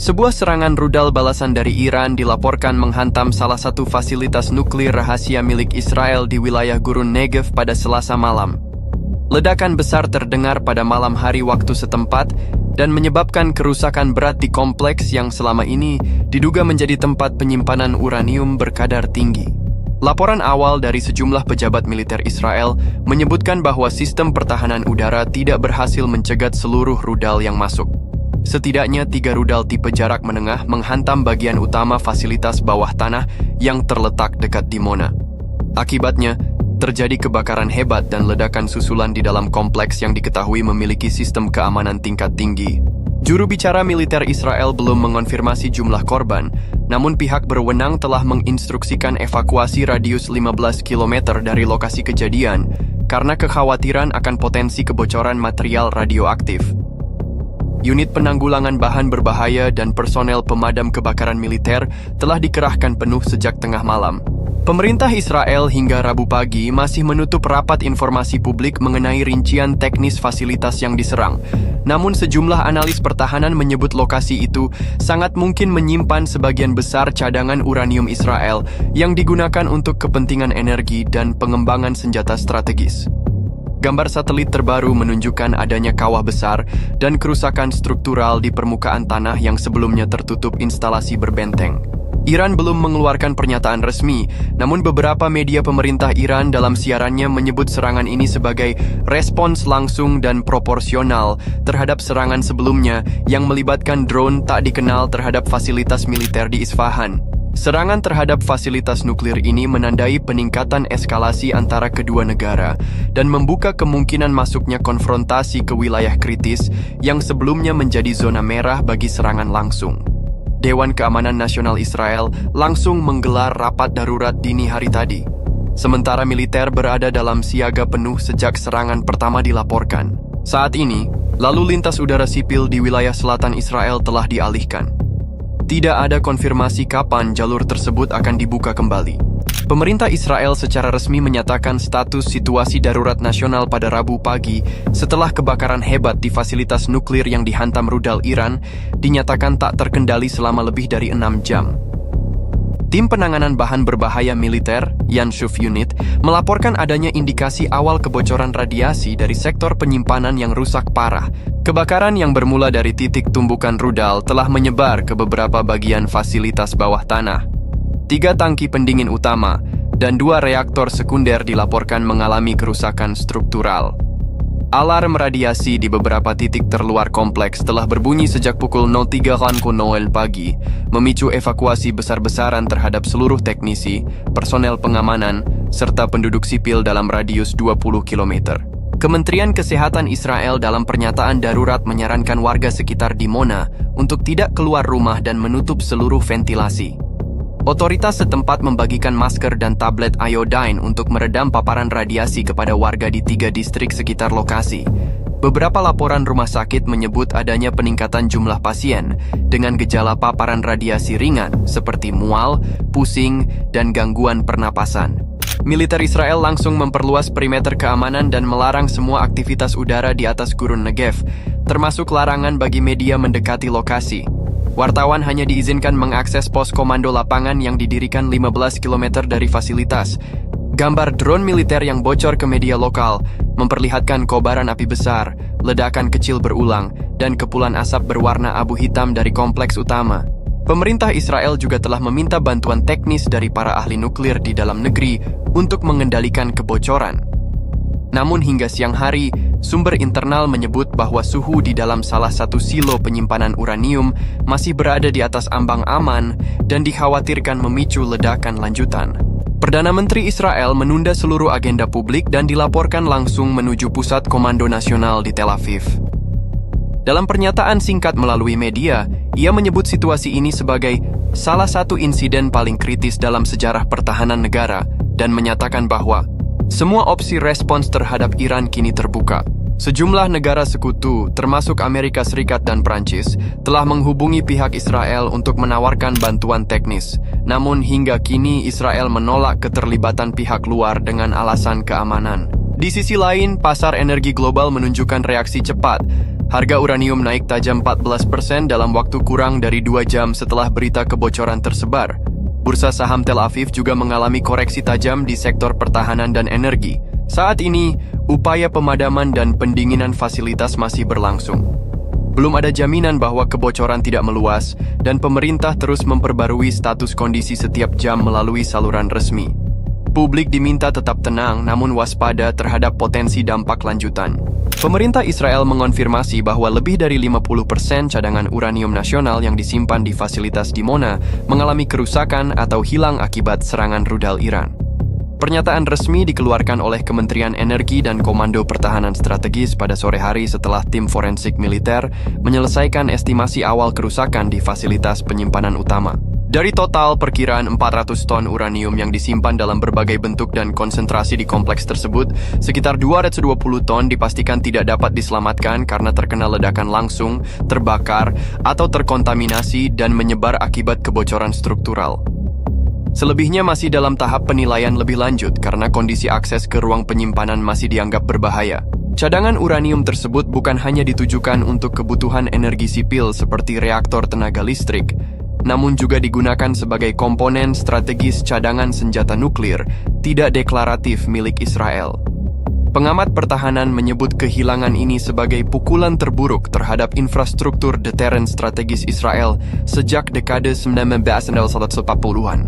Sebuah serangan rudal balasan dari Iran dilaporkan menghantam salah satu fasilitas nuklir rahasia milik Israel di wilayah Gurun Negev pada Selasa malam. Ledakan besar terdengar pada malam hari waktu setempat dan menyebabkan kerusakan berat di kompleks yang selama ini diduga menjadi tempat penyimpanan uranium berkadar tinggi. Laporan awal dari sejumlah pejabat militer Israel menyebutkan bahwa sistem pertahanan udara tidak berhasil mencegat seluruh rudal yang masuk. Setidaknya 3 rudal tipe jarak menengah menghantam bagian utama fasilitas bawah tanah yang terletak dekat Dimona. Akibatnya, terjadi kebakaran hebat dan ledakan susulan di dalam kompleks yang diketahui memiliki sistem keamanan tingkat tinggi. Juru bicara militer Israel belum mengonfirmasi jumlah korban, namun pihak berwenang telah menginstruksikan evakuasi radius 15 km dari lokasi kejadian karena kekhawatiran akan potensi kebocoran material radioaktif. Unit penanggulangan bahan berbahaya dan personel pemadam kebakaran militer telah dikerahkan penuh sejak tengah malam. Pemerintah Israel hingga Rabu pagi masih menutup rapat informasi publik mengenai rincian teknis fasilitas yang diserang. Namun sejumlah analis pertahanan menyebut lokasi itu sangat mungkin menyimpan sebagian besar cadangan uranium Israel yang digunakan untuk kepentingan energi dan pengembangan senjata strategis. Gambar satelit terbaru menunjukkan adanya kawah besar dan kerusakan struktural di permukaan tanah yang sebelumnya tertutup instalasi berbenteng. Iran belum mengeluarkan pernyataan resmi, namun beberapa media pemerintah Iran dalam siarannya menyebut serangan ini sebagai respons langsung dan proporsional terhadap serangan sebelumnya yang melibatkan drone tak dikenal terhadap fasilitas militer di Isfahan. Serangan terhadap fasilitas nuklir ini menandai peningkatan eskalasi antara kedua negara dan membuka kemungkinan masuknya konfrontasi ke wilayah kritis yang sebelumnya menjadi zona merah bagi serangan langsung. Dewan Keamanan Nasional Israel langsung menggelar rapat darurat dini hari tadi. Sementara militer berada dalam siaga penuh sejak serangan pertama dilaporkan. Saat ini, lalu lintas udara sipil di wilayah selatan Israel telah dialihkan. Tidak ada konfirmasi kapan jalur tersebut akan dibuka kembali. Pemerintah Israel secara resmi menyatakan status situasi darurat nasional pada Rabu pagi setelah kebakaran hebat di fasilitas nuklir yang dihantam rudal Iran dinyatakan tak terkendali selama lebih dari 6 jam. Tim penanganan bahan berbahaya militer, Yanshuf Unit, melaporkan adanya indikasi awal kebocoran radiasi dari sektor penyimpanan yang rusak parah. Kebakaran yang bermula dari titik tumbukan rudal telah menyebar ke beberapa bagian fasilitas bawah tanah. 3 tangki pendingin utama dan 2 reaktor sekunder dilaporkan mengalami kerusakan struktural. Alarm radiasi di beberapa titik terluar kompleks telah berbunyi sejak pukul 03.00 pagi, memicu evakuasi besar-besaran terhadap seluruh teknisi, personel pengamanan, serta penduduk sipil dalam radius 20 km. Kementerian Kesehatan Israel dalam pernyataan darurat menyarankan warga sekitar Dimona untuk tidak keluar rumah dan menutup seluruh ventilasi. Otoritas setempat membagikan masker dan tablet iodine untuk meredam paparan radiasi kepada warga di 3 distrik sekitar lokasi. Beberapa laporan rumah sakit menyebut adanya peningkatan jumlah pasien dengan gejala paparan radiasi ringan seperti mual, pusing, dan gangguan pernapasan. Militer Israel langsung memperluas perimeter keamanan dan melarang semua aktivitas udara di atas Gurun Negev, termasuk larangan bagi media mendekati lokasi. Wartawan hanya diizinkan mengakses pos komando lapangan yang didirikan 15 km dari fasilitas. Gambar drone militer yang bocor ke media lokal memperlihatkan kobaran api besar, ledakan kecil berulang, dan kepulan asap berwarna abu hitam dari kompleks utama. Pemerintah Israel juga telah meminta bantuan teknis dari para ahli nuklir di dalam negeri untuk mengendalikan kebocoran. Namun hingga siang hari, sumber internal menyebut bahwa suhu di dalam salah satu silo penyimpanan uranium masih berada di atas ambang aman dan dikhawatirkan memicu ledakan lanjutan. Perdana Menteri Israel menunda seluruh agenda publik dan dilaporkan langsung menuju Pusat Komando Nasional di Tel Aviv. Dalam pernyataan singkat melalui media, ia menyebut situasi ini sebagai salah satu insiden paling kritis dalam sejarah pertahanan negara dan menyatakan bahwa semua opsi respons terhadap Iran kini terbuka. Sejumlah negara sekutu, termasuk Amerika Serikat dan Prancis, telah menghubungi pihak Israel untuk menawarkan bantuan teknis. Namun hingga kini Israel menolak keterlibatan pihak luar dengan alasan keamanan. Di sisi lain, pasar energi global menunjukkan reaksi cepat. Harga uranium naik tajam 14% dalam waktu kurang dari 2 jam setelah berita kebocoran tersebar. Bursa saham Tel Aviv juga mengalami koreksi tajam di sektor pertahanan dan energi. Saat ini, upaya pemadaman dan pendinginan fasilitas masih berlangsung. Belum ada jaminan bahwa kebocoran tidak meluas, dan pemerintah terus memperbarui status kondisi setiap jam melalui saluran resmi. Publik diminta tetap tenang namun waspada terhadap potensi dampak lanjutan. Pemerintah Israel mengonfirmasi bahwa lebih dari 50% cadangan uranium nasional yang disimpan di fasilitas Dimona mengalami kerusakan atau hilang akibat serangan rudal Iran. Pernyataan resmi dikeluarkan oleh Kementerian Energi dan Komando Pertahanan Strategis pada sore hari setelah tim forensik militer menyelesaikan estimasi awal kerusakan di fasilitas penyimpanan utama. Dari total perkiraan 400 ton uranium yang disimpan dalam berbagai bentuk dan konsentrasi di kompleks tersebut, sekitar 220 ton dipastikan tidak dapat diselamatkan karena terkena ledakan langsung, terbakar, atau terkontaminasi dan menyebar akibat kebocoran struktural. Selebihnya masih dalam tahap penilaian lebih lanjut karena kondisi akses ke ruang penyimpanan masih dianggap berbahaya. Cadangan uranium tersebut bukan hanya ditujukan untuk kebutuhan energi sipil seperti reaktor tenaga listrik, namun juga digunakan sebagai komponen strategis cadangan senjata nuklir tidak deklaratif milik Israel. Pengamat pertahanan menyebut kehilangan ini sebagai pukulan terburuk terhadap infrastruktur deteren strategis Israel sejak dekade 1940-an.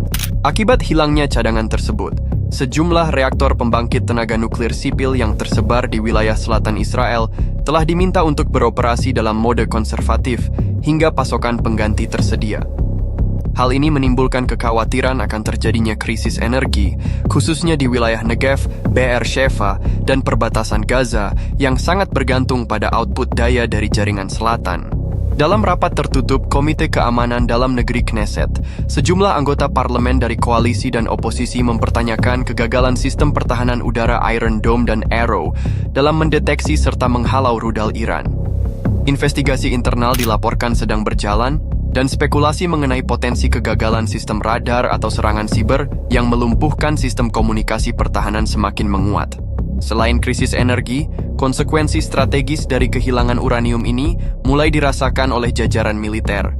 Akibat hilangnya cadangan tersebut, sejumlah reaktor pembangkit tenaga nuklir sipil yang tersebar di wilayah selatan Israel telah diminta untuk beroperasi dalam mode konservatif hingga pasokan pengganti tersedia. Hal ini menimbulkan kekhawatiran akan terjadinya krisis energi, khususnya di wilayah Negev, Be'er Sheva, dan perbatasan Gaza yang sangat bergantung pada output daya dari jaringan selatan. Dalam rapat tertutup Komite Keamanan Dalam Negeri Knesset, sejumlah anggota parlemen dari koalisi dan oposisi mempertanyakan kegagalan sistem pertahanan udara Iron Dome dan Arrow dalam mendeteksi serta menghalau rudal Iran. Investigasi internal dilaporkan sedang berjalan, dan spekulasi mengenai potensi kegagalan sistem radar atau serangan siber yang melumpuhkan sistem komunikasi pertahanan semakin menguat. Selain krisis energi, konsekuensi strategis dari kehilangan uranium ini mulai dirasakan oleh jajaran militer.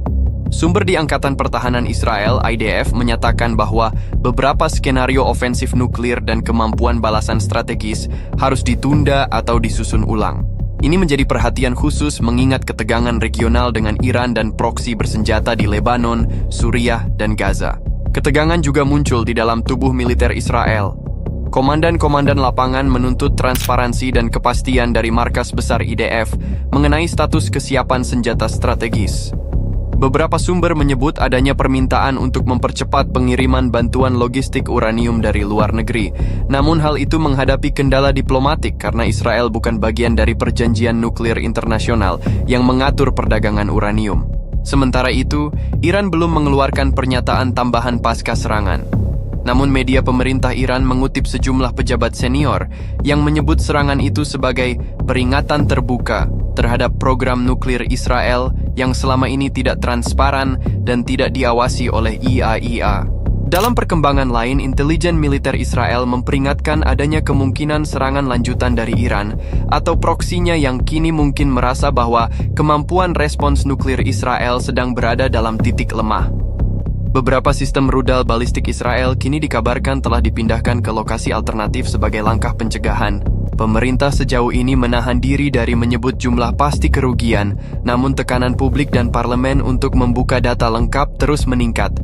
Sumber di Angkatan Pertahanan Israel, IDF, menyatakan bahwa beberapa skenario ofensif nuklir dan kemampuan balasan strategis harus ditunda atau disusun ulang. Ini menjadi perhatian khusus mengingat ketegangan regional dengan Iran dan proksi bersenjata di Lebanon, Suriah, dan Gaza. Ketegangan juga muncul di dalam tubuh militer Israel. Komandan-komandan lapangan menuntut transparansi dan kepastian dari markas besar IDF mengenai status kesiapan senjata strategis. Beberapa sumber menyebut adanya permintaan untuk mempercepat pengiriman bantuan logistik uranium dari luar negeri. Namun hal itu menghadapi kendala diplomatik karena Israel bukan bagian dari perjanjian nuklir internasional yang mengatur perdagangan uranium. Sementara itu, Iran belum mengeluarkan pernyataan tambahan pasca serangan. Namun media pemerintah Iran mengutip sejumlah pejabat senior yang menyebut serangan itu sebagai peringatan terbuka terhadap program nuklir Israel yang selama ini tidak transparan dan tidak diawasi oleh IAEA. Dalam perkembangan lain, intelijen militer Israel memperingatkan adanya kemungkinan serangan lanjutan dari Iran atau proksinya yang kini mungkin merasa bahwa kemampuan respons nuklir Israel sedang berada dalam titik lemah. Beberapa sistem rudal balistik Israel kini dikabarkan telah dipindahkan ke lokasi alternatif sebagai langkah pencegahan. Pemerintah sejauh ini menahan diri dari menyebut jumlah pasti kerugian, namun tekanan publik dan parlemen untuk membuka data lengkap terus meningkat.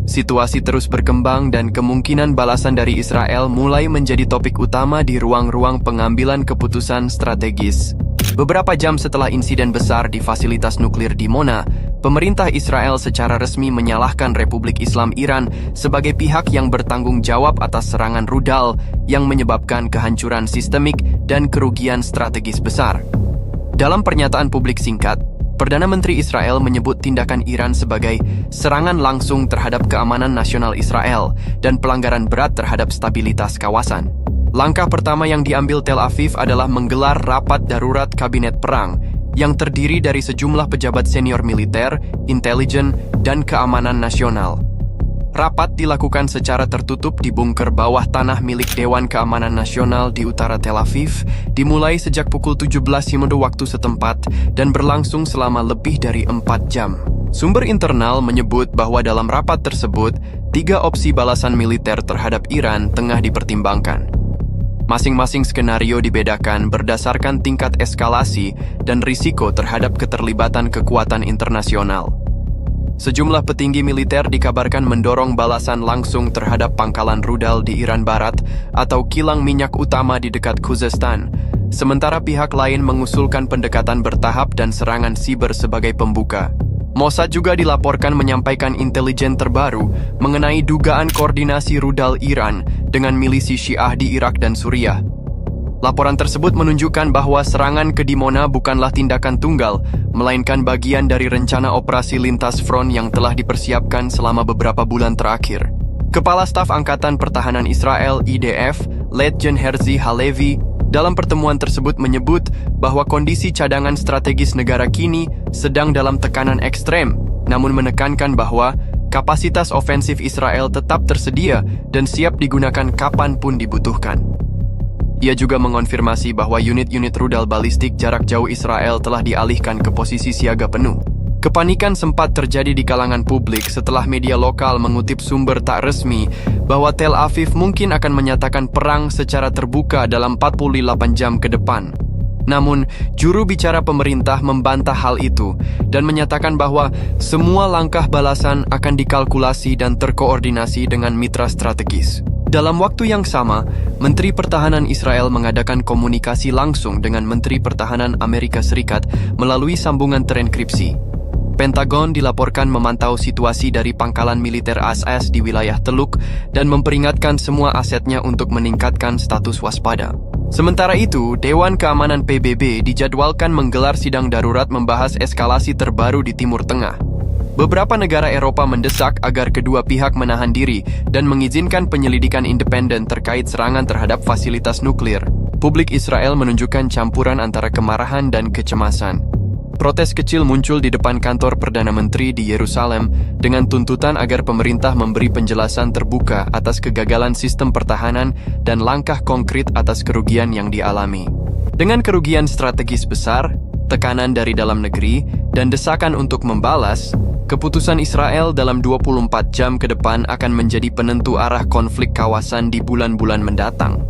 Situasi terus berkembang dan kemungkinan balasan dari Israel mulai menjadi topik utama di ruang-ruang pengambilan keputusan strategis. Beberapa jam setelah insiden besar di fasilitas nuklir Dimona, pemerintah Israel secara resmi menyalahkan Republik Islam Iran sebagai pihak yang bertanggung jawab atas serangan rudal yang menyebabkan kehancuran sistemik dan kerugian strategis besar. Dalam pernyataan publik singkat, Perdana Menteri Israel menyebut tindakan Iran sebagai serangan langsung terhadap keamanan nasional Israel dan pelanggaran berat terhadap stabilitas kawasan. Langkah pertama yang diambil Tel Aviv adalah menggelar rapat darurat Kabinet Perang yang terdiri dari sejumlah pejabat senior militer, intelijen, dan keamanan nasional. Rapat dilakukan secara tertutup di bunker bawah tanah milik Dewan Keamanan Nasional di utara Tel Aviv, dimulai sejak pukul 17.00 waktu setempat dan berlangsung selama lebih dari 4 jam. Sumber internal menyebut bahwa dalam rapat tersebut, 3 opsi balasan militer terhadap Iran tengah dipertimbangkan. Masing-masing skenario dibedakan berdasarkan tingkat eskalasi dan risiko terhadap keterlibatan kekuatan internasional. Sejumlah petinggi militer dikabarkan mendorong balasan langsung terhadap pangkalan rudal di Iran Barat atau kilang minyak utama di dekat Khuzestan, sementara pihak lain mengusulkan pendekatan bertahap dan serangan siber sebagai pembuka. Mossad juga dilaporkan menyampaikan intelijen terbaru mengenai dugaan koordinasi rudal Iran dengan milisi Syiah di Irak dan Suriah. Laporan tersebut menunjukkan bahwa serangan ke Dimona bukanlah tindakan tunggal, melainkan bagian dari rencana operasi lintas front yang telah dipersiapkan selama beberapa bulan terakhir. Kepala Staf Angkatan Pertahanan Israel (IDF), Letjen Herzi Halevi, dalam pertemuan tersebut menyebut bahwa kondisi cadangan strategis negara kini sedang dalam tekanan ekstrem, namun menekankan bahwa kapasitas ofensif Israel tetap tersedia dan siap digunakan kapanpun dibutuhkan. Ia juga mengonfirmasi bahwa unit-unit rudal balistik jarak jauh Israel telah dialihkan ke posisi siaga penuh. Kepanikan sempat terjadi di kalangan publik setelah media lokal mengutip sumber tak resmi bahwa Tel Aviv mungkin akan menyatakan perang secara terbuka dalam 48 jam ke depan. Namun, juru bicara pemerintah membantah hal itu dan menyatakan bahwa semua langkah balasan akan dikalkulasi dan terkoordinasi dengan mitra strategis. Dalam waktu yang sama, Menteri Pertahanan Israel mengadakan komunikasi langsung dengan Menteri Pertahanan Amerika Serikat melalui sambungan terenkripsi. Pentagon dilaporkan memantau situasi dari pangkalan militer AS di wilayah Teluk dan memperingatkan semua asetnya untuk meningkatkan status waspada. Sementara itu, Dewan Keamanan PBB dijadwalkan menggelar sidang darurat membahas eskalasi terbaru di Timur Tengah. Beberapa negara Eropa mendesak agar kedua pihak menahan diri dan mengizinkan penyelidikan independen terkait serangan terhadap fasilitas nuklir. Publik Israel menunjukkan campuran antara kemarahan dan kecemasan. Protes kecil muncul di depan kantor Perdana Menteri di Yerusalem dengan tuntutan agar pemerintah memberi penjelasan terbuka atas kegagalan sistem pertahanan dan langkah konkret atas kerugian yang dialami. Dengan kerugian strategis besar, tekanan dari dalam negeri, dan desakan untuk membalas, keputusan Israel dalam 24 jam ke depan akan menjadi penentu arah konflik kawasan di bulan-bulan mendatang.